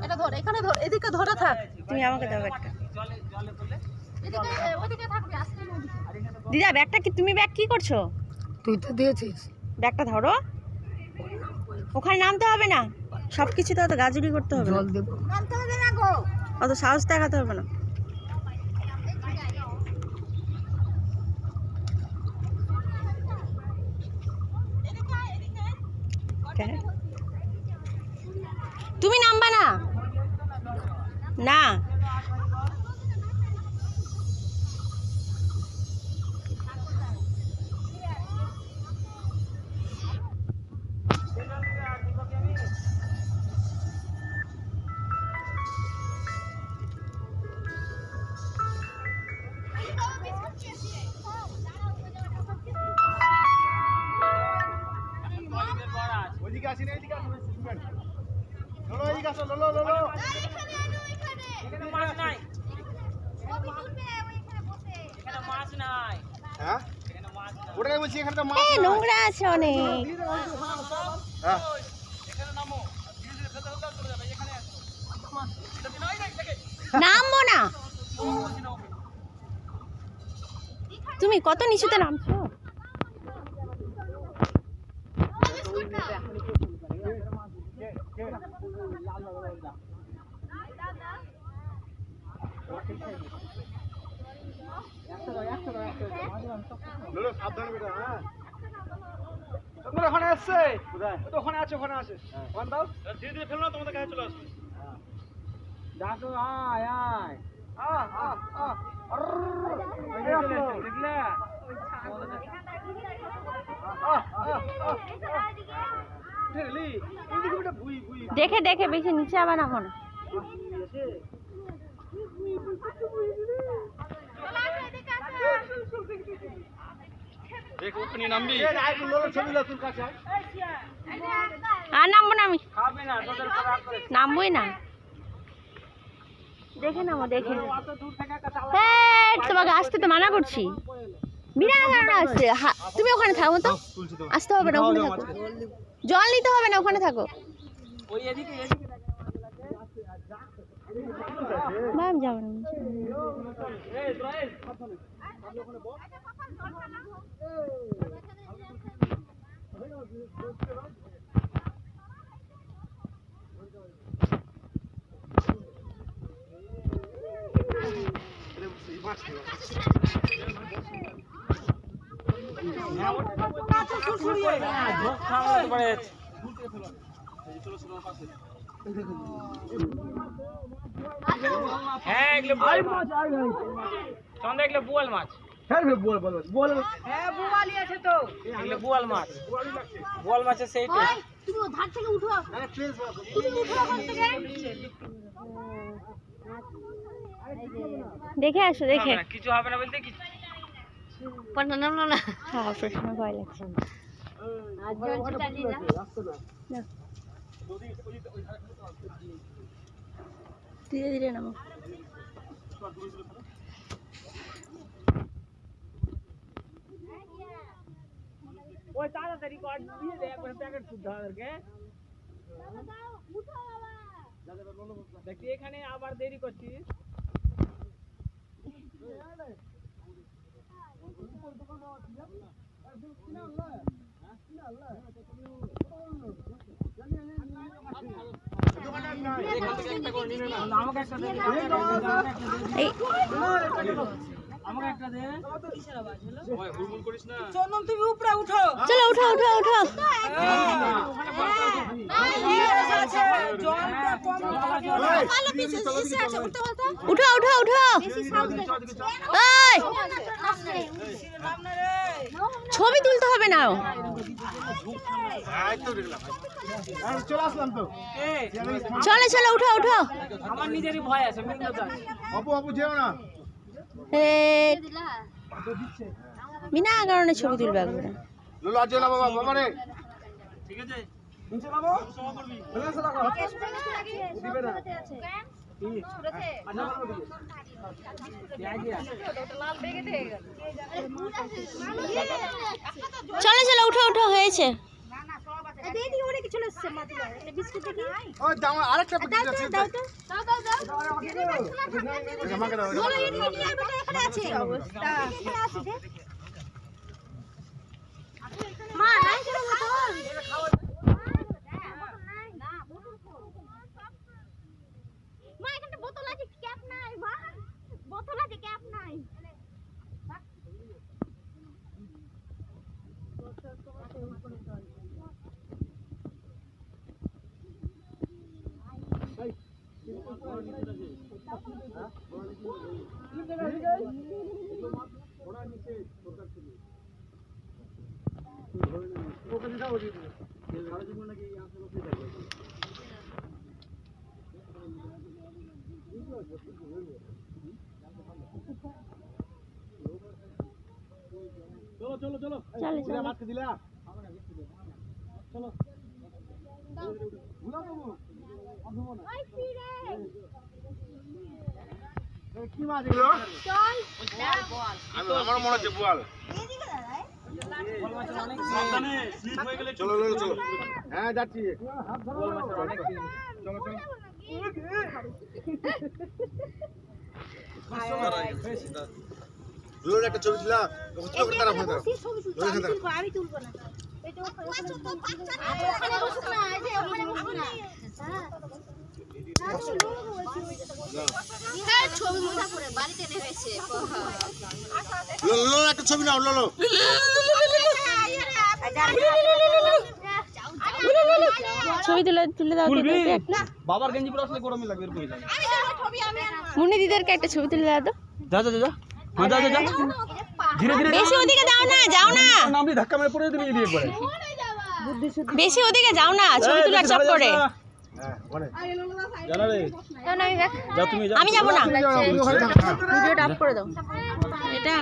এটা ধর, এখানে ধর, এদিকে ধরে থাক। তুমি আমাকে দাও ব্যাগটা। এদিকে ওদিকে থাকবি, আস্তে না। দিদা ব্যাগটা কি তুমি ব্যাগ কি করছো? তুই তো দিয়েছিস। ব্যাগটা ধরো। ওখানে নামতে হবে না, সব কিছু তো অত গাজুরি করতে হবে না। জল দেব। নামতে হবে না গো, অত সাহস দেখাতে হবে না। তুমি নামবা না না। ওইদিকে আসি না, এদিকে আসুন। ললো এদিকে আসো, ললো ললো। এখানে মাছ নাই। ছবি তুলবে ওইখানে বসে। এখানে মাছ নাই। হ্যাঁ এখানে মাছ নাই। ওটাই বলছি, এখানে তো মাছ এই নাই। নোংরা আছে অনেক। হ্যাঁ এখানে নামো। ধীরে ধীরে ফেলতে ফেলতে চলে যাবে। এখানে আসো। যদি নয় না দেখে। নামবো না। তুমি কত নিচুতে নামছো? ললো সাবধানে বেটা। হ্যাঁ তোমরা ওখানে আসছে, তো ওখানে আছে, ওখানে আছে। ওখানে দাও। ধীরে ধীরে ফেলো না, তোমাদের কাছে চলে আসবে। ডাকো, আয় আয়। দেখলে? দেখে দেখে বেশি নিচে আবার নামো না। দেখ ওখানে নামবি। আর নামবো না আমি, খাবে না তোদের উপর রাগ করে। নামবোই না। দেখে নামো, দেখে। অত দূর থেকে একটা চালা। এই, তোমাকে আসতে তো মানা করছি। বিনা কারণে আসছে। তুমি ওখানে থাকো তো, আসতে হবে না, ওখানে থাকো। জল নিতে হবে না, ওখানে থাকো। ওই এদিকে এদিকে ম্যাম যাবো না। এই ইসরাইল হ্যাঁ এগুলো বোয়াল মাছ। চন্দা এগুলো বোয়াল মাছ। হ্যাঁ বল বল বল। হ্যাঁ বোয়ালই আছে তো। এগুলো বোয়াল মাছ। বোয়াল মাছের সেই টেস্ট। তুমি ও ধার থেকে উঠো। আরে প্লিজ তুমি উঠো ওখান থেকে। দেখে আসো, দেখে। কিছু হবে না বলতে কিছু। পড়া নামলো না। হ্যাঁ, প্রশ্ন ভয় লাগছে। আর জল ছিটা দি না। না। ধীরে ধীরে নামো। ওই তাড়াতাড়ি কর দিয়ে দে একবার প্যাকেট শুদ্ধ ওদেরকে। দেখি এখানে আবার দেরি করছিস। আমাকে একটা দে। এই আমাকে একটা দে। কিসের আওয়াজ হলো? ওই হুড়মুড় করিস না। চলো, উঠো উঠো উঠো। উঠো উঠো উঠো। এই, ছবি তুলতে হবে না। চলে আসলাম তো। চলে চলো, উঠো উঠো। আমার নিজেরই ভয় আছে মিঙ্গতা। অপু অপু যেও না। বিনা কারণে ছবি তুলবে একবারে। ললো আজ না বাবা, বাবা রে। ঠিক আছে নিচে নামো। বেলেন্স লাগো। দিবে না। চলো চলো, উঠো উঠো, হয়েছে। দিদি ওরে কিছু চলে মাতুলা এটা বিস্কুট দেখি ওই দাও আরেকটা প্যাকেট আছে দাও জমা করে দাও বলো এই নিয়ে বেটা এখানে আছে অবস্থা এখানে আছে দে মা নাই কেন বোতল মা এখানে বোতল আছে ক্যাপ নাই মা বোতল আছে ক্যাপ নাই চলো চলো চলো চলো চলো মারতে দিলা চলো ভুলা দেবো ওই ফিরে কি মাছ এগুলো চল আমার মনে হচ্ছে বোয়াল এদিকে দাঁড়ায় চলো চলো চলো হ্যাঁ যাচ্ছি চলো চলো দুটোর একটা ছবি দিলাম তারা ফোন দাও আমি তুলবো না এটা ওখানে বসুক না এই যে ওখানে বসুক না হ্যাঁ ছবি মোটা করে বাড়িতে নেমেছে লো একটা ছবি নাও লো ছবি তুলে দাও তো একটা বাবার গেঞ্জি পরে আসলে গরমই লাগবে এরকমই লাগে মুন্নি দিদারকে একটা ছবি তুলে দাও তো যা যা যা হ্যাঁ যা যা যা ধীরে ধীরে বেশি ওদিকে যাও না নামলি ধাক্কা মেরে পড়ে দিবি দিয়ে পড়ে বেশি ওদিকে যাও না ছবি তুলে চপ করে হ্যাঁ বলে জানা রে আমি যা তুমি যা যাবো না তুমি ওখানে থাকো ভিডিওটা অফ করে দাও এটা